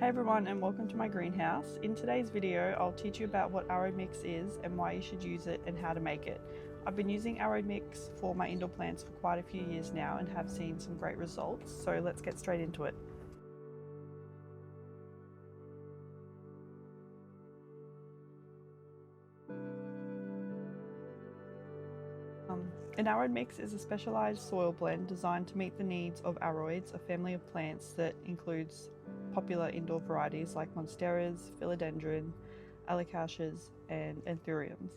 Hey everyone, and welcome to my greenhouse. In today's video, I'll teach you about what Aroid Mix is and why you should use it and how to make it. I've been using Aroid Mix for my indoor plants for quite a few years now and have seen some great results, so let's get straight into it. An Aroid Mix is a specialised soil blend designed to meet the needs of aroids, a family of plants that includes popular indoor varieties like monsteras, philodendron, alocasias, and anthuriums.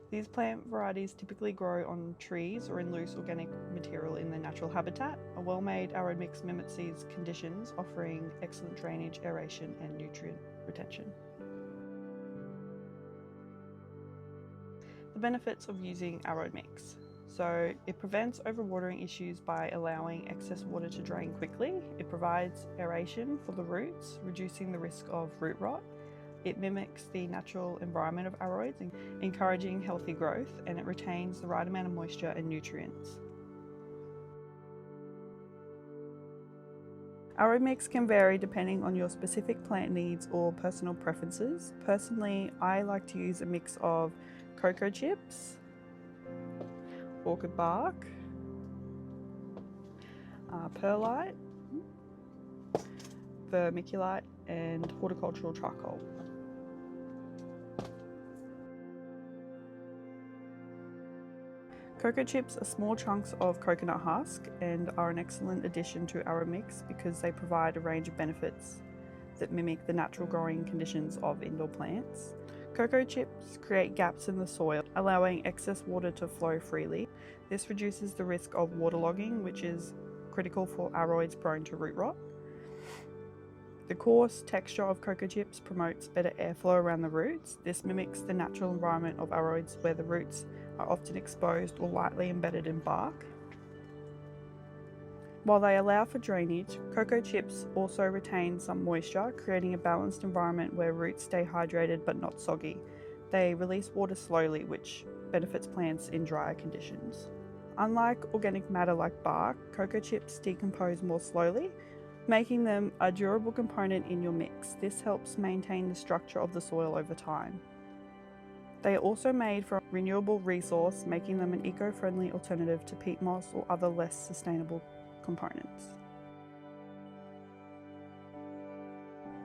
These plant varieties typically grow on trees or in loose organic material in their natural habitat. A well-made Aroid Mix mimics these conditions, offering excellent drainage, aeration, and nutrient retention. The benefits of using Aroid Mix. So it prevents overwatering issues by allowing excess water to drain quickly. It provides aeration for the roots, reducing the risk of root rot. It mimics the natural environment of aroids, encouraging healthy growth, and it retains the right amount of moisture and nutrients. Aroid Mix can vary depending on your specific plant needs or personal preferences. Personally, I like to use a mix of Coco chips, Orchid bark, Perlite, Vermiculite, and horticultural charcoal. Coco chips are small chunks of coconut husk and are an excellent addition to Aroid Mix because they provide a range of benefits that mimic the natural growing conditions of indoor plants. Coco chips create gaps in the soil, allowing excess water to flow freely. This reduces the risk of waterlogging, which is critical for aroids prone to root rot. The coarse texture of coco chips promotes better airflow around the roots. This mimics the natural environment of aroids where the roots are often exposed or lightly embedded in bark. While they allow for drainage, coco chips also retain some moisture, creating a balanced environment where roots stay hydrated but not soggy. They release water slowly, which benefits plants in drier conditions. Unlike organic matter like bark, coco chips decompose more slowly, making them a durable component in your mix. This helps maintain the structure of the soil over time. They are also made from a renewable resource, making them an eco-friendly alternative to peat moss or other less sustainable components.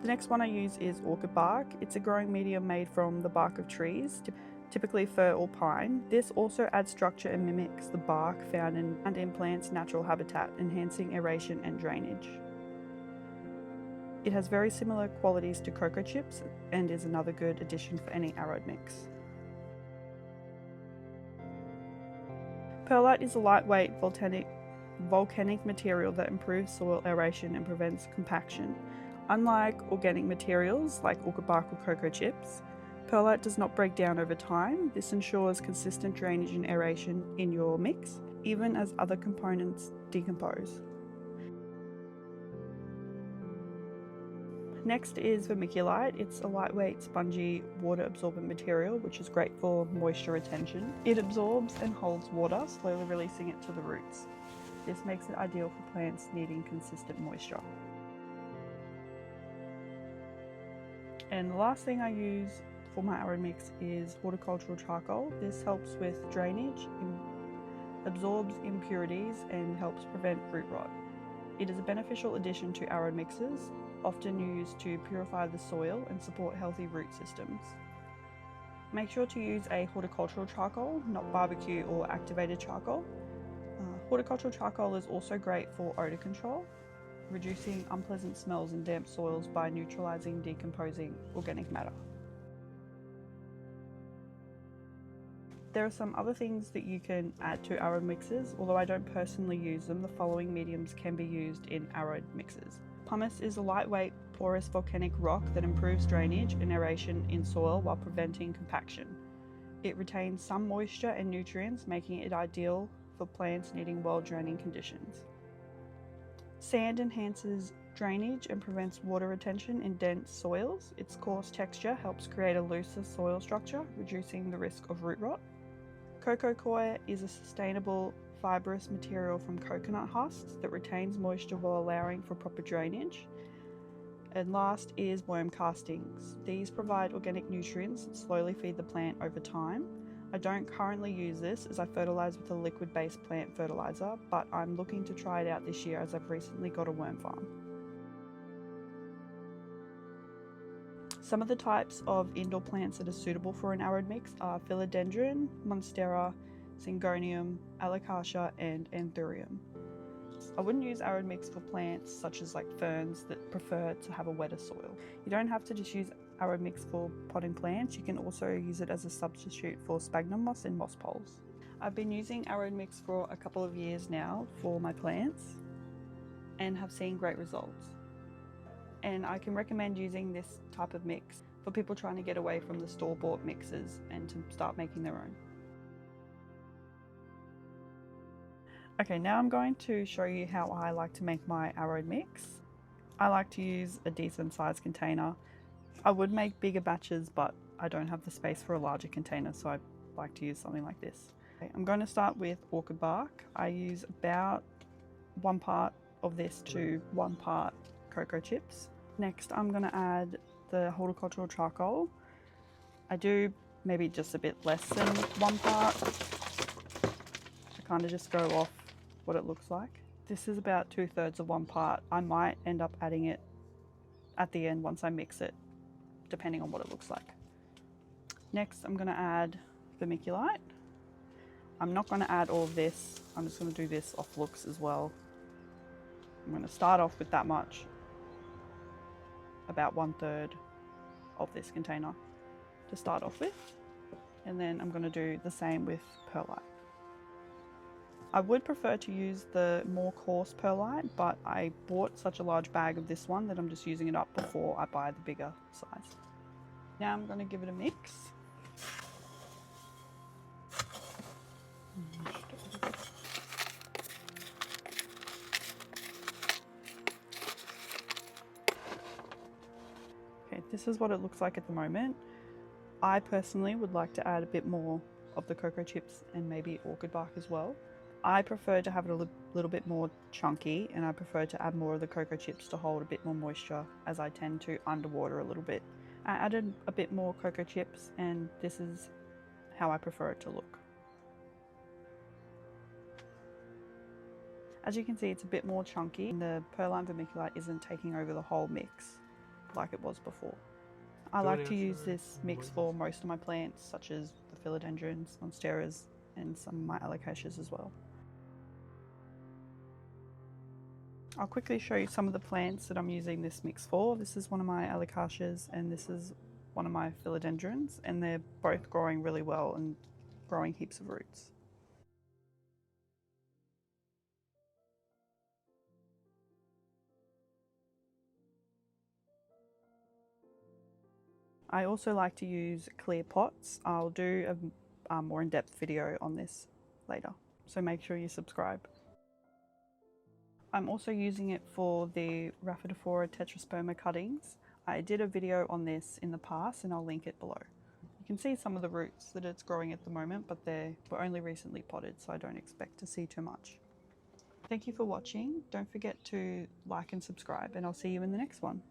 The next one I use is orchid bark. It's a growing medium made from the bark of trees, typically fir or pine. This also adds structure and mimics the bark found in plants' natural habitat, enhancing aeration and drainage. It has very similar qualities to coco chips and is another good addition for any Aroid Mix. Perlite is a lightweight volcanic material that improves soil aeration and prevents compaction. Unlike organic materials like orchid bark or coco chips, perlite does not break down over time. This ensures consistent drainage and aeration in your mix, even as other components decompose. Next is vermiculite. It's a lightweight, spongy, water-absorbent material which is great for moisture retention. It absorbs and holds water, slowly releasing it to the roots. This makes it ideal for plants needing consistent moisture. And the last thing I use for my Aroid Mix is horticultural charcoal. This helps with drainage, absorbs impurities, and helps prevent root rot. It is a beneficial addition to Aroid Mixes, often used to purify the soil and support healthy root systems. Make sure to use a horticultural charcoal, not barbecue or activated charcoal. Horticultural charcoal is also great for odour control, reducing unpleasant smells in damp soils by neutralising decomposing organic matter. There are some other things that you can add to Aroid Mixes. Although I don't personally use them, the following mediums can be used in Aroid Mixes. Pumice is a lightweight, porous volcanic rock that improves drainage and aeration in soil while preventing compaction. It retains some moisture and nutrients, making it ideal for plants needing well-draining conditions. Sand enhances drainage and prevents water retention in dense soils. Its coarse texture helps create a looser soil structure, reducing the risk of root rot. Coco coir is a sustainable, fibrous material from coconut husks that retains moisture while allowing for proper drainage. And last is worm castings. These provide organic nutrients that slowly feed the plant over time. I don't currently use this as I fertilise with a liquid-based plant fertiliser, but I'm looking to try it out this year as I've recently got a worm farm. Some of the types of indoor plants that are suitable for an arid mix are philodendron, monstera, syngonium, alocasia and anthurium. I wouldn't use arid mix for plants such as like ferns that prefer to have a wetter soil. You don't have to just use arid mix for potting plants, you can also use it as a substitute for sphagnum moss and moss poles. I've been using arid mix for a couple of years now for my plants and have seen great results. And I can recommend using this type of mix for people trying to get away from the store-bought mixes and to start making their own. Okay, now I'm going to show you how I like to make my arid mix. I like to use a decent sized container. I would make bigger batches, but I don't have the space for a larger container, so I like to use something like this. Okay, I'm going to start with orchid bark. I use about 1 part of this to 1 part cocoa chips. Next, I'm going to add the horticultural charcoal. I do maybe just a bit less than 1 part. I kind of just go off what it looks like. This is about 2/3 of 1 part. I might end up adding it at the end once I mix it, depending on what it looks like. Next, I'm going to add vermiculite. I'm not going to add all of this. I'm just going to do this off looks as well. I'm going to start off with that much, about 1/3 of this container to start off with. And then I'm going to do the same with perlite. I would prefer to use the more coarse perlite, but I bought such a large bag of this one that I'm just using it up before I buy the bigger size. Now I'm going to give it a mix. Okay, this is what it looks like at the moment. I personally would like to add a bit more of the cocoa chips and maybe orchid bark as well. I prefer to have it a little bit more chunky, and I prefer to add more of the cocoa chips to hold a bit more moisture, as I tend to underwater a little bit. I added a bit more cocoa chips, and this is how I prefer it to look. As you can see, it's a bit more chunky, and the perlite vermiculite isn't taking over the whole mix like it was before. I like to use this mix for most of my plants, such as the philodendrons, monsteras, and some of my alocasias as well. I'll quickly show you some of the plants that I'm using this mix for. This is one of my alocasias and this is one of my philodendrons, and they're both growing really well and growing heaps of roots. I also like to use clear pots. I'll do a more in-depth video on this later, so make sure you subscribe. I'm also using it for the Rhaphidophora tetrasperma cuttings. I did a video on this in the past and I'll link it below. You can see some of the roots that it's growing at the moment, but they were only recently potted, so I don't expect to see too much. Thank you for watching. Don't forget to like and subscribe, and I'll see you in the next one.